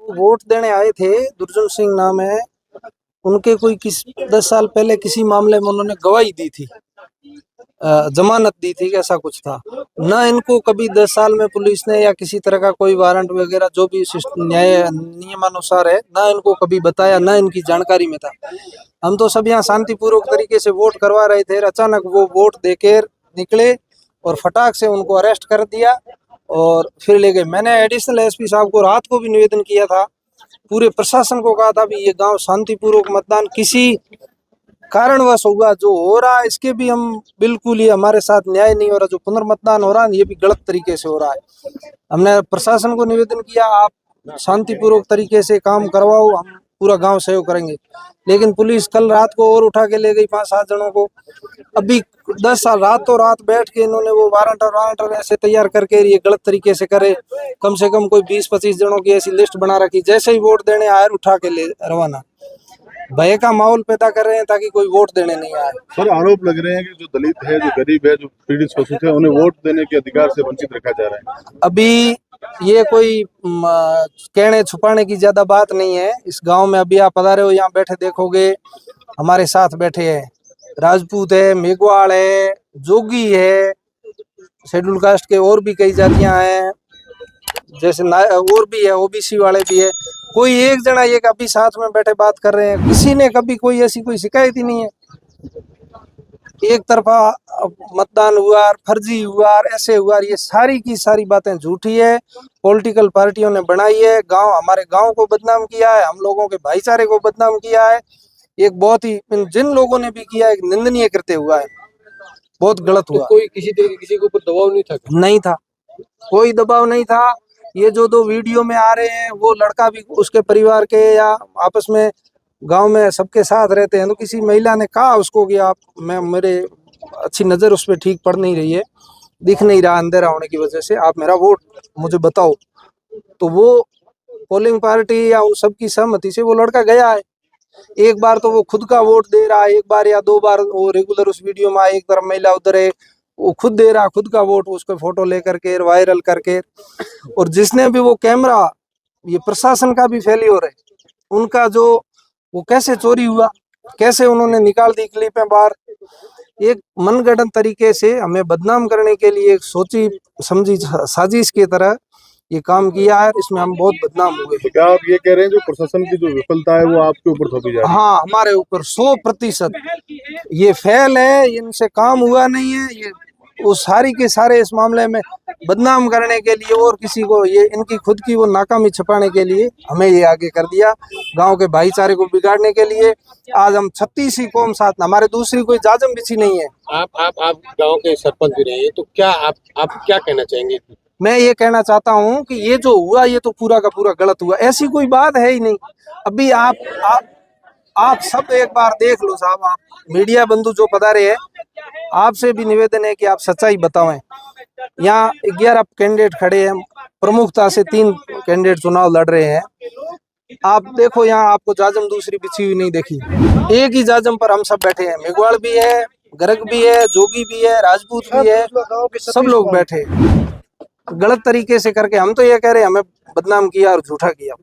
Vote देने आए थे, दुर्जन सिंह नाम है उनके, कोई 10 साल पहले किसी मामले में उन्होंने गवाही दी थी, जमानत दी थी, ऐसा कुछ था ना। इनको कभी 10 साल में पुलिस ने या किसी तरह का कोई वारंट वगैरह जो भी न्याय नियमानुसार है ना, इनको कभी बताया ना, इनकी जानकारी में था। हम तो सब यहाँ शांतिपूर्वक तरीके से वोट करवा रहे थे, अचानक वो वोट देकर निकले और फटाक से उनको अरेस्ट कर दिया और फिर ले गए। मैंने एडिशनल एसपी साहब को रात को भी निवेदन किया था, पूरे प्रशासन को कहा था भी ये गांव शांतिपूर्वक मतदान किसी कारणवश होगा, जो हो रहा है इसके भी हम बिल्कुल ही हमारे साथ न्याय नहीं हो रहा, जो पुनर्मतदान हो रहा है ये भी गलत तरीके से हो रहा है। हमने प्रशासन को निवेदन किया, आप शांतिपूर्वक तरीके से काम करवाओ, हम पूरा गांव सहयोग करेंगे। लेकिन पुलिस कल रात को और उठा के ले गई 5-7 जनों को। अभी 10 साल रातों रात बैठ के इन्होंने वो वारंट ऐसे तैयार करके ये गलत तरीके से करे। कम से कम कोई 20-25 जनों की ऐसी लिस्ट बना रखी, जैसे ही वोट देने आए उठा के ले रवाना। भय का माहौल पैदा कर रहे हैं ताकि कोई वोट देने नहीं आए। सर, आरोप लग रहे हैं कि जो दलित है, जो गरीब है, जो पीड़ित शोषित है, उन्हें वोट देने के अधिकार से वंचित रखा जा रहा है। अभी ये कोई कहने छुपाने की ज्यादा बात नहीं है। इस गांव में अभी आप पधारे हो, यहाँ बैठे देखोगे हमारे साथ बैठे हैं, राजपूत है, मेघवाल है, जोगी है, शेड्यूल कास्ट के और भी कई जातियां हैं, जैसे और भी है, ओबीसी वाले भी है। कोई एक जना ये कभी साथ में बैठे बात कर रहे हैं, किसी ने कभी कोई ऐसी कोई शिकायत ही नहीं है। एक तरफा मतदान हुआ, फर्जी हुआ, ऐसे हुआ, ये सारी की सारी बातें झूठी है, पॉलिटिकल पार्टियों ने बनाई है। गांव, हमारे गांव को बदनाम किया है, हम लोगों के भाईचारे को बदनाम किया है। एक बहुत ही, जिन लोगों ने भी किया, एक निंदनीय करते हुआ है, बहुत गलत हुआ। तो कोई किसी तरह किसी के ऊपर दबाव नहीं था? नहीं था, कोई दबाव नहीं था। ये जो 2 वीडियो में आ रहे हैं, वो लड़का भी उसके परिवार के या आपस में गांव में सबके साथ रहते हैं, तो किसी महिला ने कहा उसको कि आप, मैं मेरे अच्छी नज़र उस पर ठीक पड़ नहीं रही है, दिख नहीं रहा अंधेरा होने की वजह से, आप मेरा वोट मुझे बताओ। तो वो पोलिंग पार्टी या उन सब की सहमति से वो लड़का गया है। एक बार तो वो खुद का वोट दे रहा है, एक बार या 2 बार वो रेगुलर उस वीडियो में, एक तरफ महिला उधर है, वो खुद दे रहा, खुद का वोट, उसको फोटो लेकर के वायरल करके। और जिसने भी वो कैमरा, ये प्रशासन का भी फेल्योर है, उनका जो वो कैसे चोरी हुआ, कैसे उन्होंने निकाल दी क्लिपें बाहर, एक मनगढ़ंत तरीके से हमें बदनाम करने के लिए एक सोची समझी साजिश की तरह ये काम किया है। इसमें हम बहुत बदनाम हुए। तो क्या आप ये कह रहे हैं जो प्रशासन की जो विफलता है वो आपके ऊपर थोपी जा रही है? हाँ, हमारे ऊपर 100% ये फेल है, इनसे काम हुआ नहीं है। ये वो सारी के सारे इस मामले में बदनाम करने के लिए और किसी को, ये इनकी खुद की वो नाकामी छिपाने के लिए हमें ये आगे कर दिया, गांव के भाईचारे को बिगाड़ने के लिए। आज हम 36 ही कौम साथ, हमारे दूसरी कोई जाजम बिछी नहीं है। आप गांव के सरपंच भी रहे हैं, तो क्या आप क्या कहना चाहेंगे? मैं ये कहना चाहता हूँ कि ये जो हुआ ये तो पूरा का पूरा गलत हुआ, ऐसी कोई बात है ही नहीं। अभी आप सब एक बार देख लो साहब, आप मीडिया बंधु जो पधारे हैं, आपसे भी निवेदन है कि आप सच्चाई बताएं। यहाँ 11 कैंडिडेट खड़े हैं, प्रमुखता से 3 कैंडिडेट चुनाव लड़ रहे हैं। आप देखो यहाँ आपको जाजम दूसरी बिछी हुई नहीं देखी, एक ही जाजम पर हम सब बैठे हैं। मेघवाल भी है, गरग भी है, जोगी भी है, राजपूत भी है, सब लोग बैठे। गलत तरीके से करके हम तो ये कह रहे हैं हमें बदनाम किया और झूठा किया।